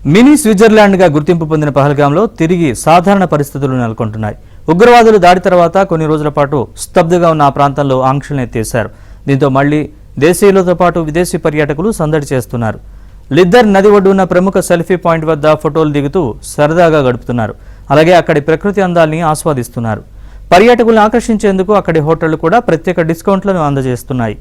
Mini స్విట్జర్లాండ్గా గుర్తింపు పొందిన పహల్గాంలో తిరిగి సాధారణ పరిస్థితులు నెలకొంటున్నాయి. ఉగ్రవాదులు దాడి తర్వాత కొన్ని రోజుల పాటు స్తబ్దుగా ఉన్న ఆ ప్రాంతంలో ఆంక్షలను ఎత్తేశారు. దీంతో మళ్లీ దేశీయులతో పాటు విదేశీ పర్యాటకులు సందడి చేస్తున్నారు. లిద్దర్ నది ఒడ్డున ప్రముఖ సెల్ఫీ పాయింట్ వద్ద ఫోటోలు దిగుతూ సరదాగా గడుపుతున్నారు. అలాగే అక్కడి ప్రకృతి అందాల్ని ఆస్వాదిస్తున్నారు. పర్యాటకులను ఆకర్షించేందుకు అక్కడి హోటళ్లు కూడా ప్రత్యేక డిస్కౌంట్లను అందజేస్తున్నాయి.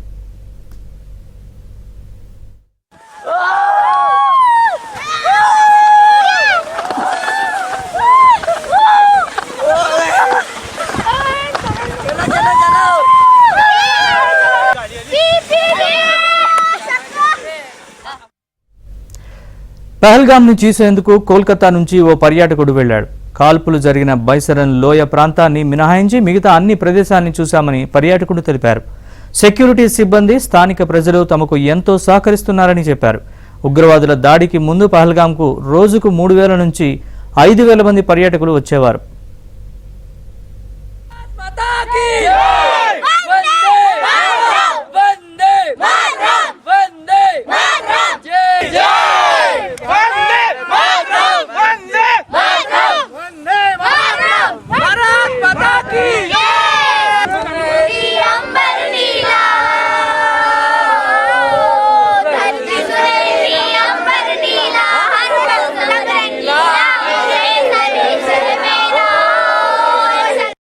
పహల్గామ్ను చూసేందుకు కోల్కతా నుంచి ఓ పర్యాటకుడు వెళ్లాడు. కాల్పులు జరిగిన బైసరన్ లోయ ప్రాంతాన్ని మినహాయించి మిగతా అన్ని ప్రదేశాన్ని చూశామని పర్యాటకుడు తెలిపారు. సెక్యూరిటీ సిబ్బంది, స్థానిక ప్రజలు తమకు ఎంతో సహకరిస్తున్నారని చెప్పారు. ఉగ్రవాదుల దాడికి ముందు పహల్గామ్కు రోజుకు 3,000 నుంచి 5,000 మంది పర్యాటకులు వచ్చేవారు.